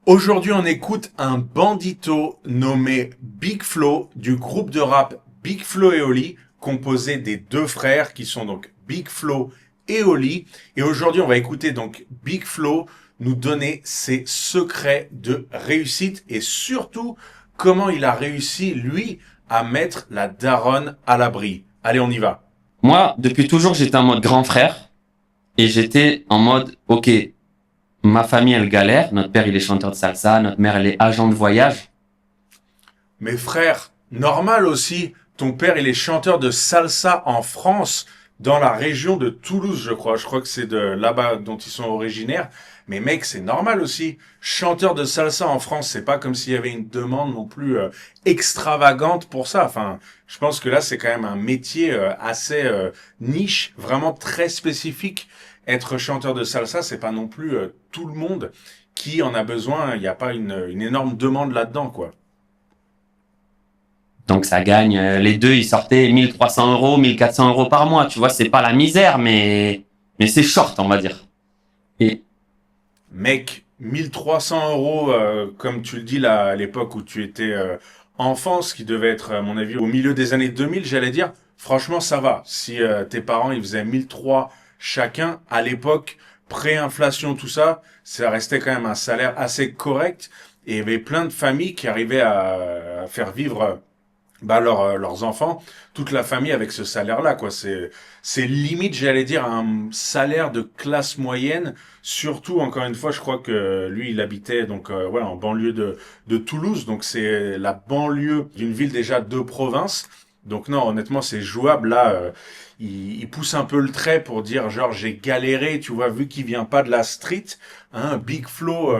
Aujourd'hui, on écoute un bandito nommé Big Flo du groupe de rap Big Flo et Oli, composé des deux frères qui sont donc Big Flo et Oli. Et aujourd'hui, on va écouter donc Big Flo nous donner ses secrets de réussite et surtout comment il a réussi, lui, à mettre la daronne à l'abri. Allez, on y va. Moi, depuis toujours, j'étais en mode grand frère et j'étais en mode, ok, ma famille, elle galère. Notre père, il est chanteur de salsa. Notre mère, elle est agent de voyage. Mes frères, normal aussi. Ton père, il est chanteur de salsa en France, dans la région de Toulouse, je crois. Je crois que c'est de là-bas dont ils sont originaires. Mais mec, c'est normal aussi. Chanteur de salsa en France, c'est pas comme s'il y avait une demande non plus extravagante pour ça. Enfin, je pense que là, c'est quand même un métier assez niche, vraiment très spécifique. Être chanteur de salsa, c'est pas non plus tout le monde qui en a besoin. Il n'y a pas une énorme demande là-dedans, quoi. Donc, ça gagne, les deux, ils sortaient 1300 euros, 1400 euros par mois. Tu vois, c'est pas la misère, mais c'est short, on va dire. Et Mec, 1300 euros, comme tu le dis là, à l'époque où tu étais enfant, ce qui devait être, à mon avis, au milieu des années 2000, j'allais dire, franchement, ça va. Si tes parents, ils faisaient 1300 chacun, à l'époque, pré-inflation, tout ça, ça restait quand même un salaire assez correct. Et il y avait plein de familles qui arrivaient à faire vivre leurs enfants, toute la famille avec ce salaire-là, quoi. C'est limite, j'allais dire, un salaire de classe moyenne. Surtout, encore une fois, je crois que lui, il habitait donc ouais, en banlieue de Toulouse, donc c'est la banlieue d'une ville déjà de province. Donc non, honnêtement, c'est jouable. Là, il pousse un peu le trait pour dire genre j'ai galéré, tu vois, vu qu'il vient pas de la street, hein, Big Flo,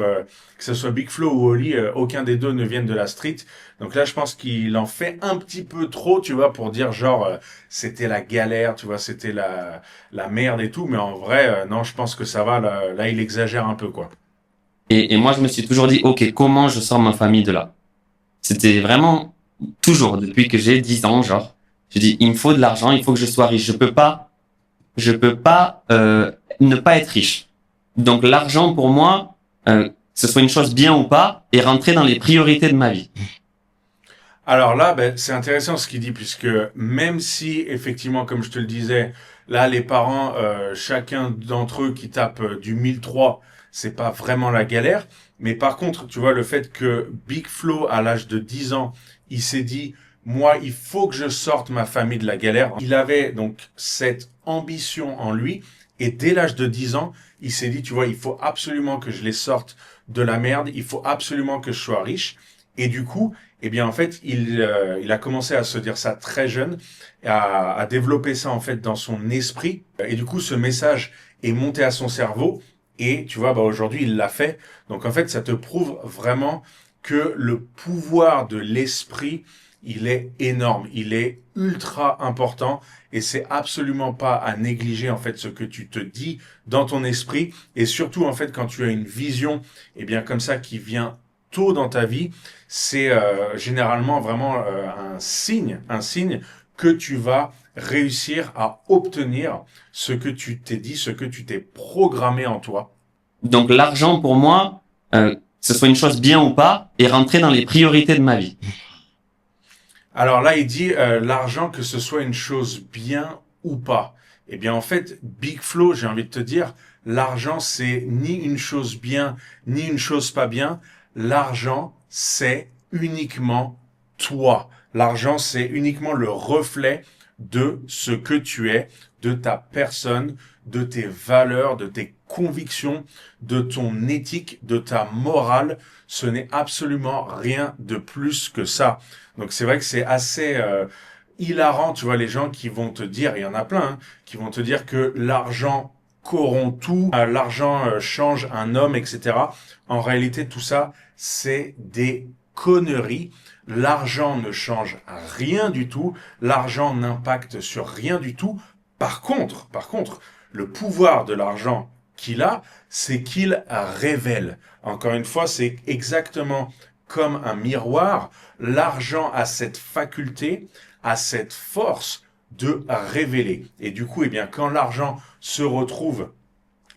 que ce soit Big Flo ou Oli, aucun des deux ne viennent de la street. Donc là, je pense qu'il en fait un petit peu trop, tu vois, pour dire genre c'était la galère, tu vois, c'était la merde et tout. Mais en vrai, non, je pense que ça va. Là, il exagère un peu, quoi. et moi, je me suis toujours dit, ok, comment je sors ma famille de là? C'était vraiment toujours, depuis que j'ai 10 ans, genre. Je dis, il me faut de l'argent, il faut que je sois riche. Je peux pas ne pas être riche. Donc l'argent pour moi, que ce soit une chose bien ou pas, est rentré dans les priorités de ma vie. Alors là, ben, c'est intéressant ce qu'il dit, puisque même si, effectivement, comme je te le disais, là, les parents, chacun d'entre eux qui tape du 1003, c'est pas vraiment la galère. Mais par contre, tu vois, le fait que Big Flo, à l'âge de 10 ans, il s'est dit, moi, il faut que je sorte ma famille de la galère. Il avait donc cette ambition en lui. Et dès l'âge de 10 ans, il s'est dit, tu vois, il faut absolument que je les sorte de la merde. Il faut absolument que je sois riche. Et du coup, eh bien, en fait, il a commencé à se dire ça très jeune, à développer ça, en fait, dans son esprit. Et du coup, ce message est monté à son cerveau. Et tu vois, bah, aujourd'hui, il l'a fait. Donc, en fait, ça te prouve vraiment que le pouvoir de l'esprit, il est énorme. Il est ultra important. Et c'est absolument pas à négliger, en fait, ce que tu te dis dans ton esprit. Et surtout, en fait, quand tu as une vision, eh bien, comme ça, qui vient tôt dans ta vie, c'est généralement vraiment un signe que tu vas réussir à obtenir ce que tu t'es dit, ce que tu t'es programmé en toi. Donc l'argent pour moi, que ce soit une chose bien ou pas, est rentré dans les priorités de ma vie. Alors là, il dit l'argent, que ce soit une chose bien ou pas. Eh bien, en fait, Big Flow, j'ai envie de te dire, l'argent, c'est ni une chose bien, ni une chose pas bien. L'argent, c'est uniquement toi. L'argent, c'est uniquement le reflet de ce que tu es, de ta personne, de tes valeurs, de tes convictions, de ton éthique, de ta morale. Ce n'est absolument rien de plus que ça. Donc c'est vrai que c'est assez hilarant, tu vois, les gens qui vont te dire, il y en a plein, hein, qui vont te dire que l'argent corrompt tout, l'argent change un homme, etc. En réalité, tout ça, c'est des conneries. L'argent ne change rien du tout. L'argent n'impacte sur rien du tout. Par contre, le pouvoir de l'argent qu'il a, c'est qu'il révèle. Encore une fois, c'est exactement comme un miroir. L'argent a cette faculté, a cette force de révéler. Et du coup, eh bien, quand l'argent se retrouve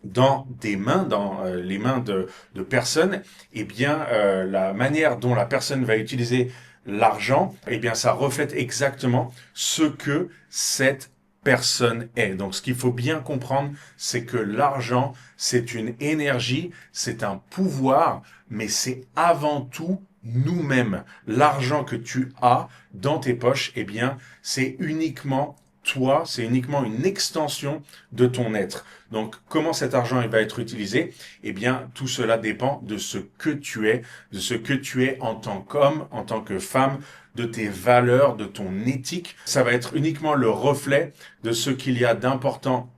dans des mains, dans les mains de personnes, eh bien, la manière dont la personne va utiliser l'argent, eh bien, ça reflète exactement ce que cette personne est. Donc, ce qu'il faut bien comprendre, c'est que l'argent, c'est une énergie, c'est un pouvoir, mais c'est avant tout nous-mêmes. L'argent que tu as dans tes poches, eh bien, c'est uniquement toi, c'est uniquement une extension de ton être. Donc, comment cet argent il va être utilisé? Eh bien, tout cela dépend de ce que tu es, de ce que tu es en tant qu'homme, en tant que femme, de tes valeurs, de ton éthique. Ça va être uniquement le reflet de ce qu'il y a d'important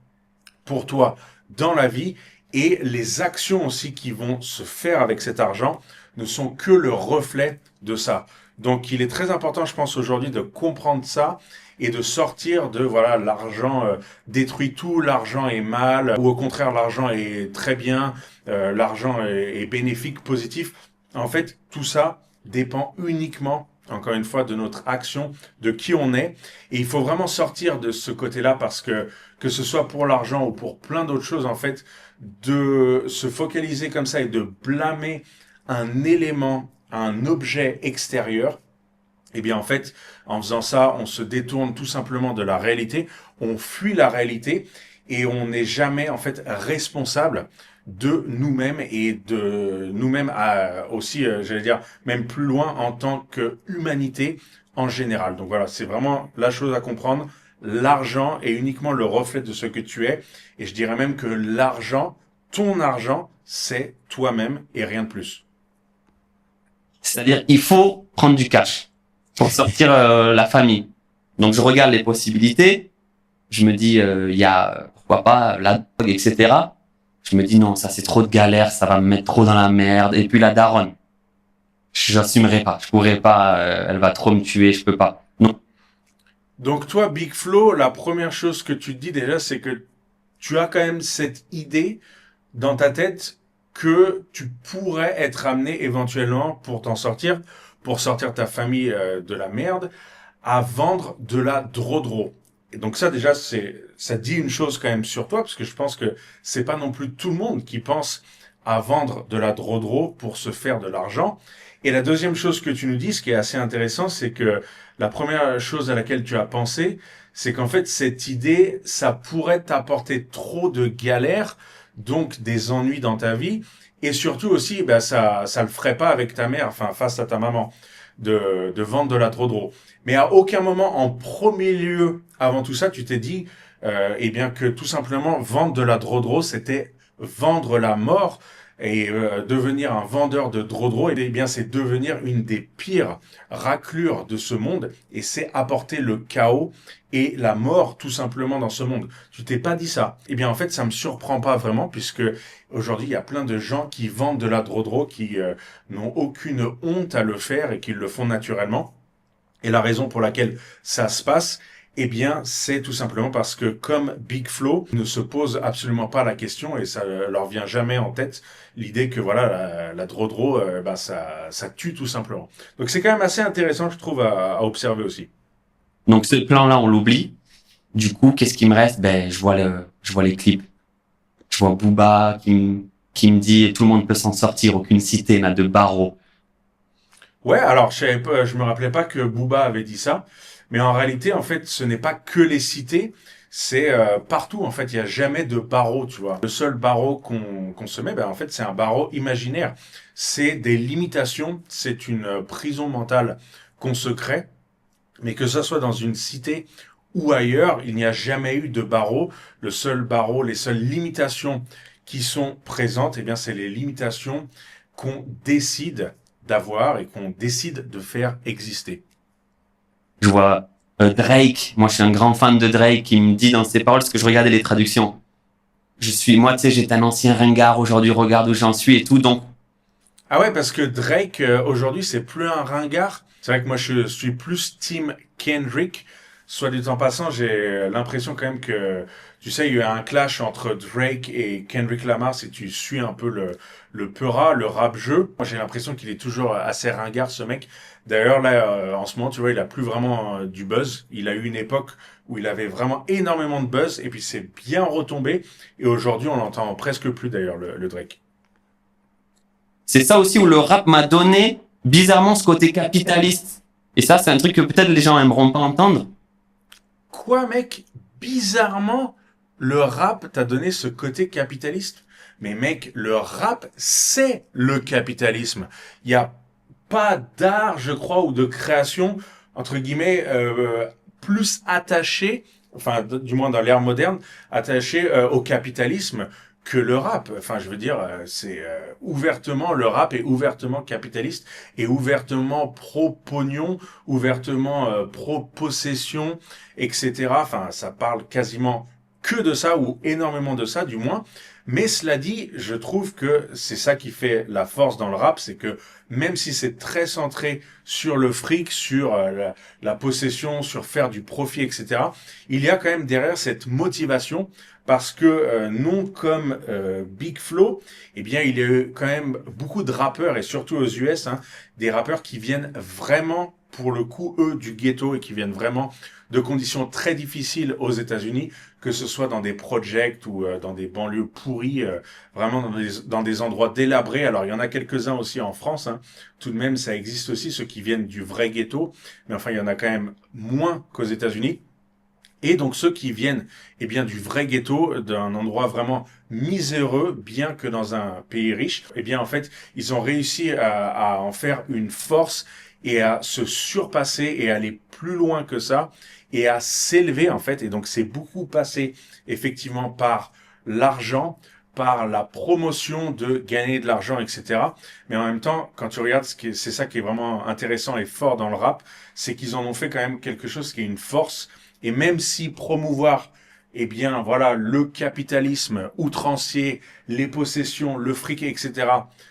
pour toi dans la vie, et les actions aussi qui vont se faire avec cet argent ne sont que le reflet de ça. Donc il est très important, je pense, aujourd'hui de comprendre ça et de sortir de voilà, l'argent détruit tout, l'argent est mal, ou au contraire l'argent est très bien, l'argent est bénéfique, positif. En fait, tout ça dépend uniquement, encore une fois, de notre action, de qui on est. Et il faut vraiment sortir de ce côté-là, parce que ce soit pour l'argent ou pour plein d'autres choses, en fait, de se focaliser comme ça et de blâmer un élément, un objet extérieur, eh bien, en fait, en faisant ça, on se détourne tout simplement de la réalité, on fuit la réalité, et on n'est jamais, en fait, responsable de nous-mêmes, et de nous-mêmes aussi, j'allais dire, même plus loin en tant que humanité en général. Donc voilà, c'est vraiment la chose à comprendre. L'argent est uniquement le reflet de ce que tu es, et je dirais même que l'argent, ton argent, c'est toi-même et rien de plus. C'est-à-dire, il faut prendre du cash pour sortir la famille. Donc, je regarde les possibilités. Je me dis, il y a, pourquoi pas, la drogue, etc. Je me dis, non, ça c'est trop de galère, ça va me mettre trop dans la merde. Et puis la daronne, j'assumerai pas, je pourrais pas, elle va trop me tuer, je peux pas. Non. Donc toi, Big Flo, la première chose que tu te dis déjà, c'est que tu as quand même cette idée dans ta tête que tu pourrais être amené éventuellement, pour t'en sortir, pour sortir ta famille de la merde, à vendre de la drodro. Et donc ça déjà, ça dit une chose quand même sur toi, parce que je pense que c'est pas non plus tout le monde qui pense à vendre de la drodro pour se faire de l'argent. Et la deuxième chose que tu nous dis, ce qui est assez intéressant, c'est que la première chose à laquelle tu as pensé, c'est qu'en fait cette idée, ça pourrait t'apporter trop de galères, donc des ennuis dans ta vie, et surtout aussi, ben ça le ferait pas avec ta mère, enfin face à ta maman, de vendre de la drodro. Mais à aucun moment, en premier lieu, avant tout ça, tu t'es dit, eh bien que tout simplement vendre de la drodro, c'était vendre la mort, et devenir un vendeur de drodro, eh bien c'est devenir une des pires raclures de ce monde, et c'est apporter le chaos et la mort tout simplement dans ce monde. Tu t'es pas dit ça? Eh bien en fait ça me surprend pas vraiment, puisque aujourd'hui il y a plein de gens qui vendent de la drodro, qui n'ont aucune honte à le faire et qui le font naturellement. Et la raison pour laquelle ça se passe, eh bien, c'est tout simplement parce que comme Big Flo ne se pose absolument pas la question, et ça leur vient jamais en tête l'idée que voilà, la drodro, bah, ça tue tout simplement. Donc c'est quand même assez intéressant, je trouve, à observer aussi. Donc ce plan-là, on l'oublie. Du coup, qu'est-ce qui me reste? Ben, je vois les clips. Je vois Booba qui me dit tout le monde peut s'en sortir, aucune cité n'a de barreaux. Ouais, alors je savais pas, je me rappelais pas que Booba avait dit ça, mais en réalité, en fait, ce n'est pas que les cités, c'est partout. En fait, il y a jamais de barreau, tu vois. Le seul barreau qu'on se met, ben en fait, c'est un barreau imaginaire. C'est des limitations, c'est une prison mentale qu'on se crée, mais que ça soit dans une cité ou ailleurs, il n'y a jamais eu de barreau. Le seul barreau, les seules limitations qui sont présentes, eh bien, c'est les limitations qu'on décide d'avoir et qu'on décide de faire exister. Je vois Drake. Moi, je suis un grand fan de Drake qui me dit dans ses paroles, parce que je regardais les traductions. Moi, tu sais, j'étais un ancien ringard. Aujourd'hui, regarde où j'en suis et tout. Donc, Ah ouais, parce que Drake, aujourd'hui, c'est plus un ringard. C'est vrai que moi, je suis plus Team Kendrick. Soit dit en passant, j'ai l'impression quand même que, tu sais, il y a eu un clash entre Drake et Kendrick Lamar, si tu suis un peu le Peura, le rap-jeu. Moi, j'ai l'impression qu'il est toujours assez ringard, ce mec. D'ailleurs, là, en ce moment, tu vois, il a plus vraiment du buzz. Il a eu une époque où il avait vraiment énormément de buzz, et puis c'est bien retombé. Et aujourd'hui, on l'entend presque plus, d'ailleurs, le Drake. C'est ça aussi où le rap m'a donné bizarrement ce côté capitaliste. Et ça, c'est un truc que peut-être les gens aimeront pas entendre. Quoi, mec? Bizarrement, le rap t'a donné ce côté capitaliste. Mais mec, le rap, c'est le capitalisme. Il n'y a pas d'art, je crois, ou de création, entre guillemets, plus attaché, enfin, du moins dans l'ère moderne, attaché au capitalisme que le rap. Enfin, je veux dire, c'est ouvertement, le rap est ouvertement capitaliste et ouvertement pro-pognon, ouvertement pro-possession, etc. Enfin, ça parle quasiment que de ça, ou énormément de ça, du moins. Mais cela dit, je trouve que c'est ça qui fait la force dans le rap, c'est que même si c'est très centré sur le fric, sur la possession, sur faire du profit, etc., il y a quand même derrière cette motivation parce que non comme Big Flo, eh bien il y a eu quand même beaucoup de rappeurs et surtout aux US, hein, des rappeurs qui viennent vraiment pour le coup eux du ghetto et qui viennent vraiment de conditions très difficiles aux États-Unis, que ce soit dans des projects ou dans des banlieues pourries, vraiment dans des endroits délabrés. Alors il y en a quelques-uns aussi en France, hein. Tout de même ça existe aussi ceux qui viennent du vrai ghetto, mais enfin il y en a quand même moins qu'aux États-Unis. Et donc ceux qui viennent eh bien du vrai ghetto, d'un endroit vraiment miséreux, bien que dans un pays riche, eh bien en fait ils ont réussi à en faire une force et à se surpasser et aller plus loin que ça et à s'élever en fait. Et donc c'est beaucoup passé effectivement par l'argent, par la promotion de gagner de l'argent, etc. Mais en même temps, quand tu regardes, c'est ça qui est vraiment intéressant et fort dans le rap, c'est qu'ils en ont fait quand même quelque chose qui est une force. Et même si promouvoir, eh bien, voilà, le capitalisme outrancier, les possessions, le fric, etc.,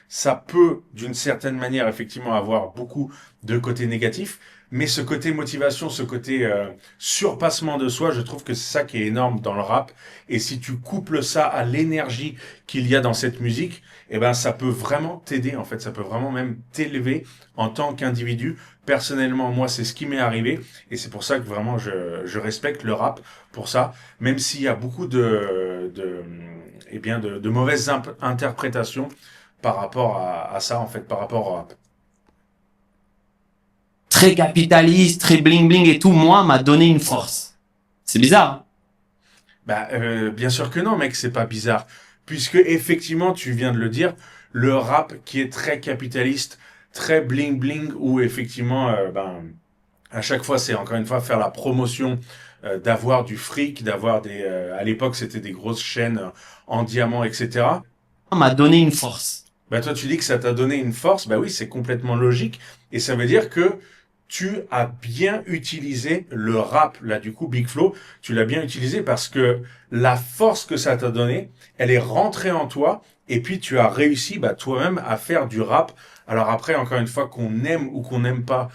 ça peut, d'une certaine manière, effectivement, avoir beaucoup de côtés négatifs. Mais ce côté motivation, ce côté surpassement de soi, je trouve que c'est ça qui est énorme dans le rap. Et si tu couples ça à l'énergie qu'il y a dans cette musique, eh ben, ça peut vraiment t'aider, en fait. Ça peut vraiment même t'élever en tant qu'individu. Personnellement, moi, c'est ce qui m'est arrivé. Et c'est pour ça que vraiment, je respecte le rap pour ça. Même s'il y a beaucoup eh bien, de mauvaises interprétations par rapport à ça, en fait, par rapport au rap. Très capitaliste, très bling bling et tout, moi, m'a donné une force. C'est bizarre, hein. Bah, bien sûr que non, mec, c'est pas bizarre. Puisque, effectivement, tu viens de le dire, le rap qui est très capitaliste, très bling bling, où effectivement, ben, à chaque fois, c'est encore une fois faire la promotion d'avoir du fric, d'avoir à l'époque, c'était des grosses chaînes en diamant, etc. M'a donné une force. Bah, toi, tu dis que ça t'a donné une force. Bah oui, c'est complètement logique. Et ça veut dire que tu as bien utilisé le rap, là, du coup, Big Flo. Tu l'as bien utilisé parce que la force que ça t'a donné, elle est rentrée en toi. Et puis, tu as réussi, bah, toi-même à faire du rap. Alors après, encore une fois, qu'on aime ou qu'on n'aime pas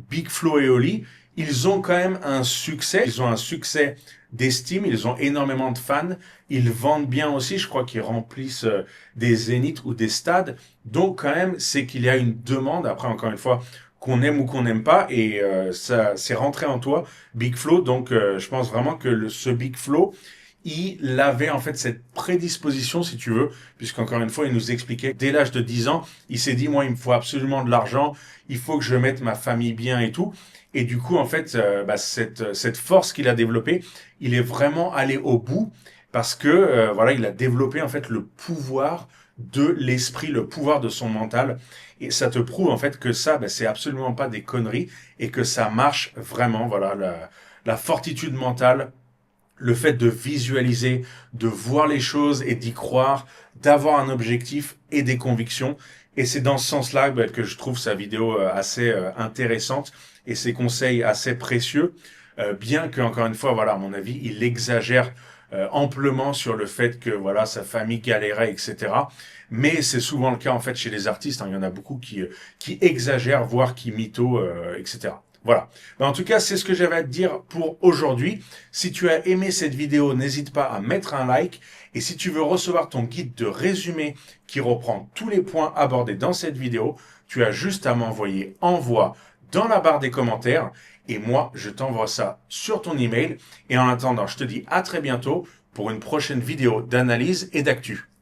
Big Flo et Oli, ils ont quand même un succès. Ils ont un succès d'estime. Ils ont énormément de fans. Ils vendent bien aussi. Je crois qu'ils remplissent des zéniths ou des stades. Donc quand même, c'est qu'il y a une demande. Après, encore une fois, qu'on aime ou qu'on n'aime pas. Et ça, c'est rentré en toi, Big Flo. Donc je pense vraiment que ce Big Flo, il avait en fait cette prédisposition, si tu veux, puisqu'encore une fois, il nous expliquait, dès l'âge de 10 ans, il s'est dit, moi, il me faut absolument de l'argent, il faut que je mette ma famille bien et tout. Et du coup, en fait, bah, cette force qu'il a développée, il est vraiment allé au bout parce que, voilà, il a développé en fait le pouvoir de l'esprit, le pouvoir de son mental. Et ça te prouve en fait que ça, bah, c'est absolument pas des conneries et que ça marche vraiment. Voilà, la fortitude mentale, le fait de visualiser, de voir les choses et d'y croire, d'avoir un objectif et des convictions. Et c'est dans ce sens-là que je trouve sa vidéo assez intéressante et ses conseils assez précieux, bien que encore une fois, voilà, à mon avis, il exagère amplement sur le fait que voilà sa famille galérait, etc. Mais c'est souvent le cas en fait chez les artistes, hein. Il y en a beaucoup qui exagèrent, voire qui mytho, etc. Voilà. Mais en tout cas, c'est ce que j'avais à te dire pour aujourd'hui. Si tu as aimé cette vidéo, n'hésite pas à mettre un like. Et si tu veux recevoir ton guide de résumé qui reprend tous les points abordés dans cette vidéo, tu as juste à m'envoyer envoi dans la barre des commentaires. Et moi, je t'envoie ça sur ton email. Et en attendant, je te dis à très bientôt pour une prochaine vidéo d'analyse et d'actu.